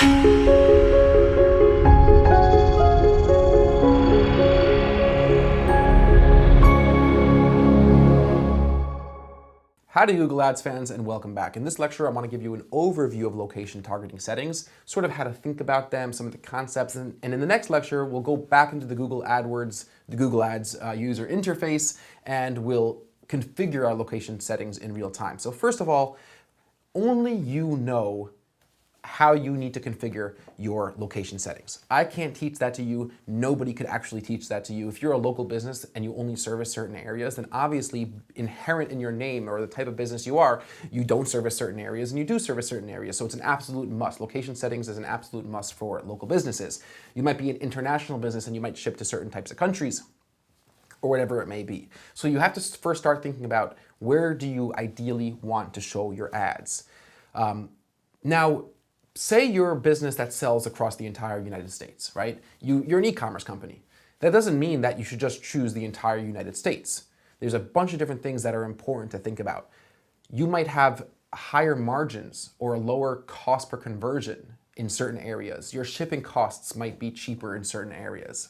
Howdy Google Ads fans, and welcome back. In this lecture, I want to give you an overview of location targeting settings, sort of how to think about them, some of the concepts, and in the next lecture, we'll go back into the Google Ads user interface, and we'll configure our location settings in real time. So first of all, only you know how you need to configure your location settings. I can't teach that to you. Nobody could actually teach that to you. If you're a local business and you only service certain areas, then obviously inherent in your name or the type of business you are, you don't service certain areas and you do service certain areas. So it's an absolute must. Location settings is an absolute must for local businesses. You might be an international business and you might ship to certain types of countries or whatever it may be. So you have to first start thinking about where do you ideally want to show your ads. Now, say you're a business that sells across the entire United States, right? You're an e-commerce company. That doesn't mean that you should just choose the entire United States. There's a bunch of different things that are important to think about. You might have higher margins or a lower cost per conversion in certain areas. Your shipping costs might be cheaper in certain areas.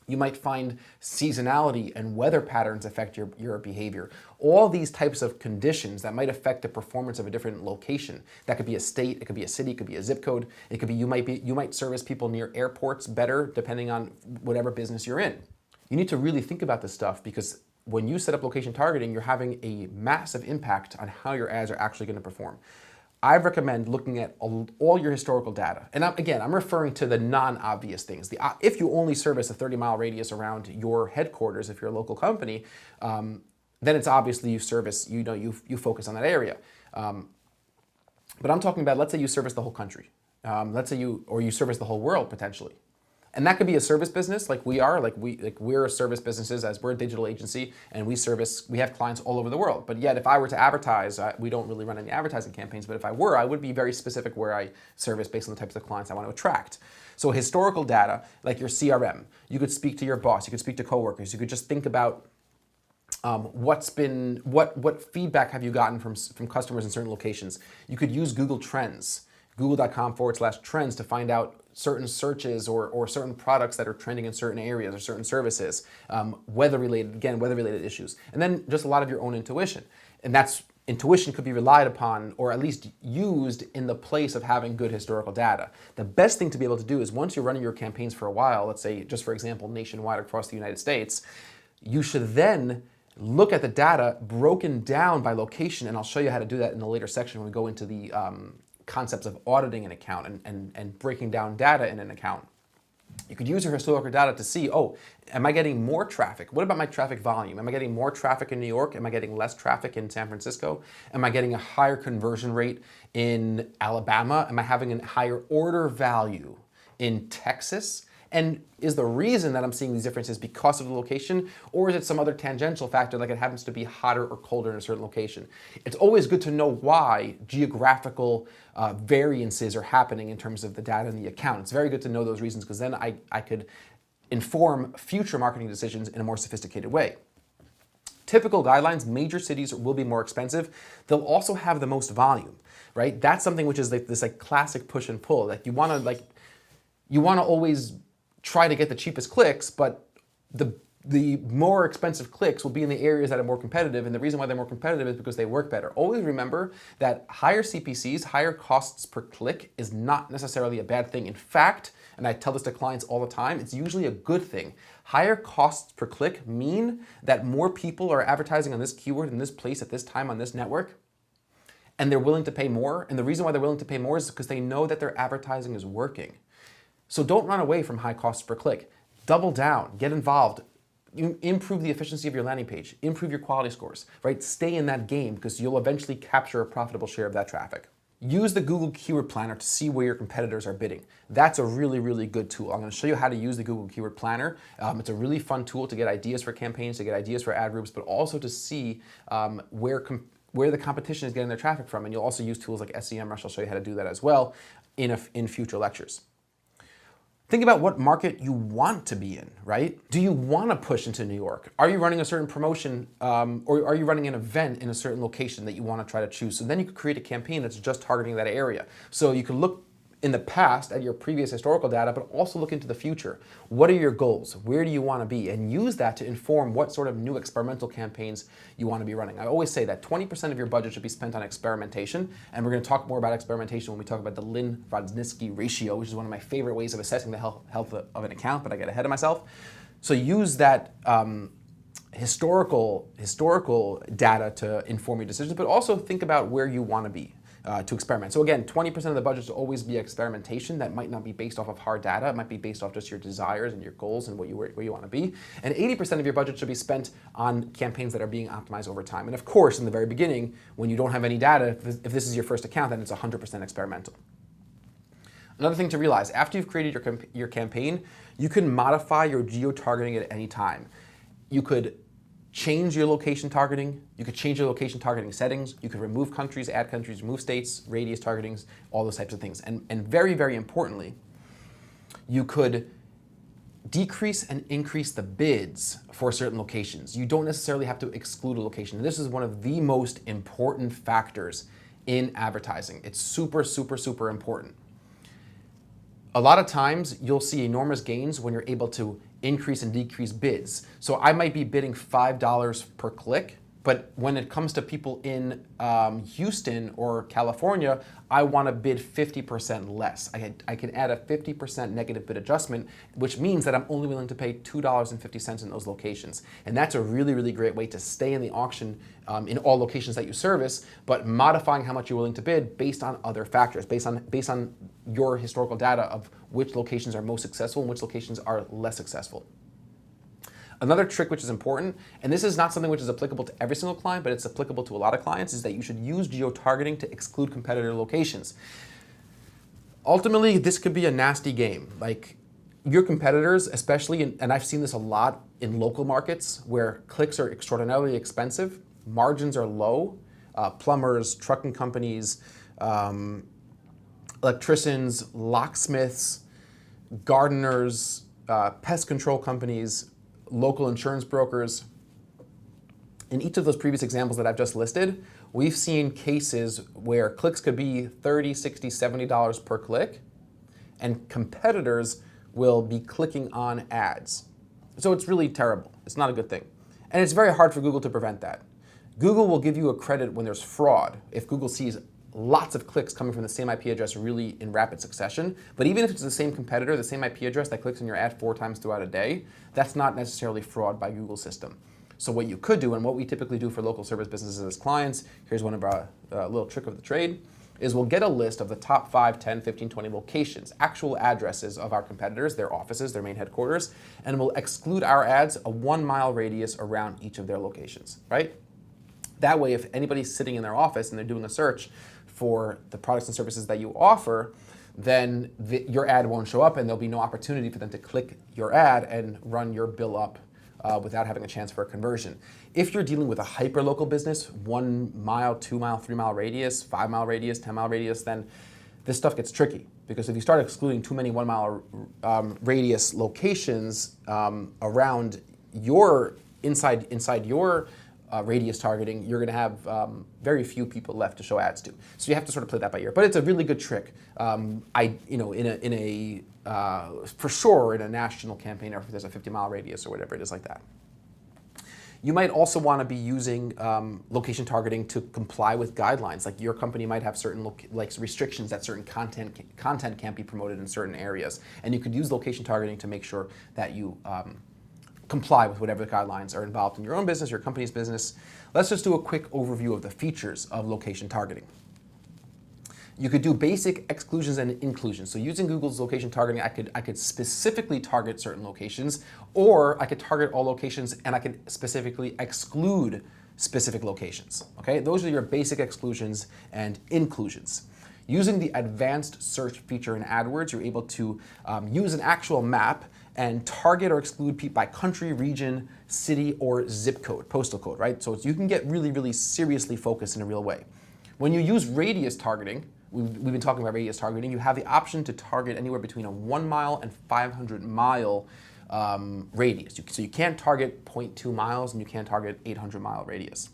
You might find seasonality and weather patterns affect your behavior. All these types of conditions that might affect the performance of a different location. That could be a state, it could be a city, it could be a zip code. It could be you might service people near airports better depending on whatever business you're in. You need to really think about this stuff because when you set up location targeting, you're having a massive impact on how your ads are actually going to perform. I recommend looking at all your historical data. And I'm referring to the non-obvious things. If you only service a 30-mile radius around your headquarters, if you're a local company, then it's obviously you focus on that area. But I'm talking about, let's say you service the whole country. Let's say you service the whole world potentially. And that could be a service business like we are, we're a service businesses as we're a digital agency and we have clients all over the world. But yet if I were to advertise, we don't really run any advertising campaigns, but if I were, I would be very specific where I service based on the types of clients I want to attract. So historical data, like your CRM, you could speak to your boss, you could speak to coworkers, you could just think about what feedback have you gotten from customers in certain locations. You could use Google Trends, google.com/trends to find out certain searches or certain products that are trending in certain areas or certain services, weather-related issues. And then just a lot of your own intuition. And intuition could be relied upon or at least used in the place of having good historical data. The best thing to be able to do is once you're running your campaigns for a while, let's say just for example, nationwide across the United States, you should then look at the data broken down by location, and I'll show you how to do that in a later section when we go into the concepts of auditing an account and breaking down data in an account. You could use your historical data to see, oh, am I getting more traffic? What about my traffic volume? Am I getting more traffic in New York? Am I getting less traffic in San Francisco? Am I getting a higher conversion rate in Alabama? Am I having a higher order value in Texas? And is the reason that I'm seeing these differences because of the location, or is it some other tangential factor like it happens to be hotter or colder in a certain location? It's always good to know why geographical variances are happening in terms of the data in the account. It's very good to know those reasons because then I could inform future marketing decisions in a more sophisticated way. Typical guidelines, major cities will be more expensive. They'll also have the most volume, right? That's something which is like this classic push and pull. Like you want to always try to get the cheapest clicks, but the more expensive clicks will be in the areas that are more competitive, and the reason why they're more competitive is because they work better. Always remember that higher CPCs, higher costs per click, is not necessarily a bad thing. In fact, and I tell this to clients all the time, it's usually a good thing. Higher costs per click mean that more people are advertising on this keyword in this place at this time on this network, and they're willing to pay more. And the reason why they're willing to pay more is because they know that their advertising is working. So don't run away from high costs per click. Double down, get involved, improve the efficiency of your landing page, improve your quality scores, right? Stay in that game because you'll eventually capture a profitable share of that traffic. Use the Google Keyword Planner to see where your competitors are bidding. That's a really, really good tool. I'm going to show you how to use the Google Keyword Planner. It's a really fun tool to get ideas for campaigns, to get ideas for ad groups, but also to see where the competition is getting their traffic from. And you'll also use tools like SEMrush. I'll show you how to do that as well in future lectures. Think about what market you want to be in, right? Do you want to push into New York? Are you running a certain promotion or are you running an event in a certain location that you want to try to choose? So then you could create a campaign that's just targeting that area. So you could look in the past at your previous historical data, but also look into the future. What are your goals? Where do you want to be? And use that to inform what sort of new experimental campaigns you want to be running. I always say that 20% of your budget should be spent on experimentation, and we're going to talk more about experimentation when we talk about the Lynn-Wrodzinski ratio, which is one of my favorite ways of assessing the health of an account, but I get ahead of myself. So use that historical data to inform your decisions, but also think about where you want to be. To experiment. So again, 20% of the budget should always be experimentation. That might not be based off of hard data. It might be based off just your desires and your goals and where you want to be. And 80% of your budget should be spent on campaigns that are being optimized over time. And of course, in the very beginning, when you don't have any data, if this is your first account, then it's 100% experimental. Another thing to realize, after you've created your campaign, you can modify your geo-targeting at any time. You could change your location targeting, you could change your location targeting settings, you could remove countries, add countries, remove states, radius targetings, all those types of things. And very, very importantly, you could decrease and increase the bids for certain locations. You don't necessarily have to exclude a location. And this is one of the most important factors in advertising. It's super, super, super important. A lot of times you'll see enormous gains when you're able to increase and decrease bids. So I might be bidding $5 per click, but when it comes to people in Houston or California, I want to bid 50% less. I can add a 50% negative bid adjustment, which means that I'm only willing to pay $2.50 in those locations. And that's a really, really great way to stay in the auction in all locations that you service, but modifying how much you're willing to bid based on other factors, based on your historical data of which locations are most successful and which locations are less successful. Another trick which is important, and this is not something which is applicable to every single client, but it's applicable to a lot of clients, is that you should use geo-targeting to exclude competitor locations. Ultimately, this could be a nasty game. Like, your competitors, especially, and I've seen this a lot in local markets where clicks are extraordinarily expensive, margins are low, plumbers, trucking companies, electricians, locksmiths, gardeners, pest control companies, local insurance brokers. In each of those previous examples that I've just listed, we've seen cases where clicks could be $30, $60, $70 per click, and competitors will be clicking on ads. So it's really terrible. It's not a good thing. And it's very hard for Google to prevent that. Google will give you a credit when there's fraud if Google sees lots of clicks coming from the same IP address really in rapid succession. But even if it's the same competitor, the same IP address that clicks on your ad 4 times throughout a day, that's not necessarily fraud by Google's system. So what you could do, and what we typically do for local service businesses as clients, here's one of our little trick of the trade, is we'll get a list of the top 5, 10, 15, 20 locations, actual addresses of our competitors, their offices, their main headquarters, and we'll exclude our ads a 1-mile radius around each of their locations, right? That way, if anybody's sitting in their office and they're doing a search for the products and services that you offer, then your ad won't show up and there'll be no opportunity for them to click your ad and run your bill up without having a chance for a conversion. If you're dealing with a hyper-local business, 1 mile, 2 mile, 3 mile radius, 5 mile radius, 10 mile radius, then this stuff gets tricky. Because if you start excluding too many 1 mile radius locations around your, inside your radius targeting, you're going to have very few people left to show ads to. So you have to sort of play that by ear. But it's a really good trick. For sure in a national campaign, or if there's a 50-mile radius or whatever it is like that. You might also want to be using location targeting to comply with guidelines. Like your company might have certain restrictions that certain content can't be promoted in certain areas, and you could use location targeting to make sure that you comply with whatever the guidelines are involved in your own business, your company's business. Let's just do a quick overview of the features of location targeting. You could do basic exclusions and inclusions. So using Google's location targeting, I could specifically target certain locations, or I could target all locations and I could specifically exclude specific locations. Okay, those are your basic exclusions and inclusions. Using the advanced search feature in AdWords, you're able to use an actual map and target or exclude people by country, region, city, or zip code, postal code, right? So you can get really, really seriously focused in a real way. When you use radius targeting, we've been talking about radius targeting, you have the option to target anywhere between a 1 mile and 500 mile radius. So you can't target 0.2 miles and you can't target 800 mile radius.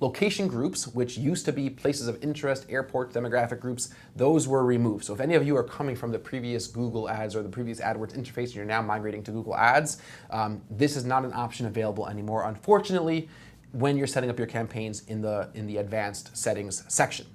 Location groups, which used to be places of interest, airports, demographic groups, those were removed. So if any of you are coming from the previous Google Ads or the previous AdWords interface and you're now migrating to Google Ads, this is not an option available anymore, unfortunately, when you're setting up your campaigns in the advanced settings section.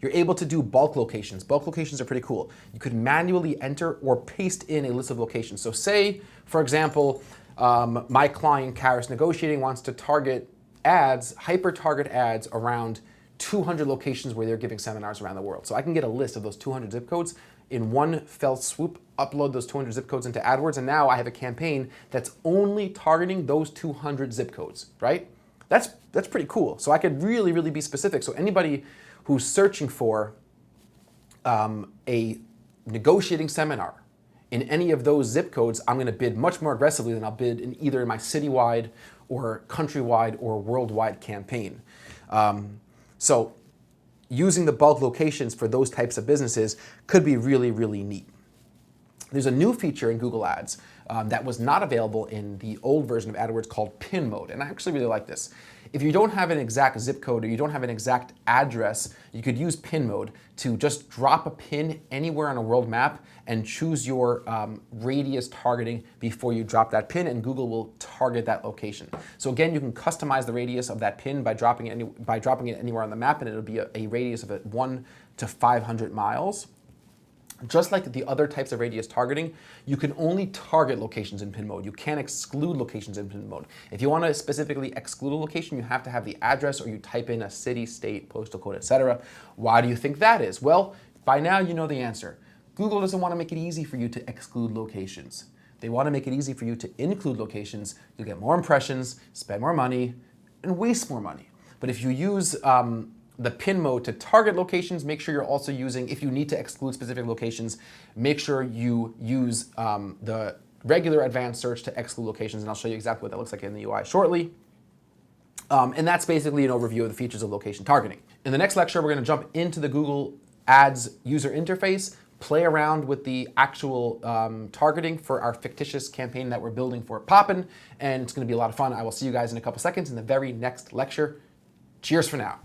You're able to do bulk locations. Bulk locations are pretty cool. You could manually enter or paste in a list of locations. So say, for example, my client, Karis Negotiating, wants to target ads, hyper-target ads around 200 locations where they're giving seminars around the world. So I can get a list of those 200 zip codes in one fell swoop, upload those 200 zip codes into AdWords, and now I have a campaign that's only targeting those 200 zip codes, right? That's pretty cool. So I could really, really be specific. So anybody who's searching for a negotiating seminar in any of those zip codes, I'm going to bid much more aggressively than I'll bid in either my citywide or countrywide or worldwide campaign. So using the bulk locations for those types of businesses could be really, really neat. There's a new feature in Google Ads that was not available in the old version of AdWords called pin mode, and I actually really like this. If you don't have an exact zip code or you don't have an exact address, you could use pin mode to just drop a pin anywhere on a world map and choose your radius targeting before you drop that pin, and Google will target that location. So again, you can customize the radius of that pin by dropping it anywhere on the map, and it'll be a radius of 1 to 500 miles. Just like the other types of radius targeting, you can only target locations in pin mode. You can't exclude locations in pin mode. If you want to specifically exclude a location, you have to have the address or you type in a city, state, postal code, etc. Why do you think that is? Well, by now you know the answer. Google doesn't want to make it easy for you to exclude locations. They want to make it easy for you to include locations. You'll get more impressions, spend more money, and waste more money. But if you use the pin mode to target locations, make sure you're also using, if you need to exclude specific locations, make sure you use the regular advanced search to exclude locations, and I'll show you exactly what that looks like in the UI shortly. And that's basically an overview of the features of location targeting. In the next lecture, we're going to jump into the Google Ads user interface, play around with the actual targeting for our fictitious campaign that we're building for Poppin', and it's going to be a lot of fun. I will see you guys in a couple seconds in the very next lecture. Cheers for now.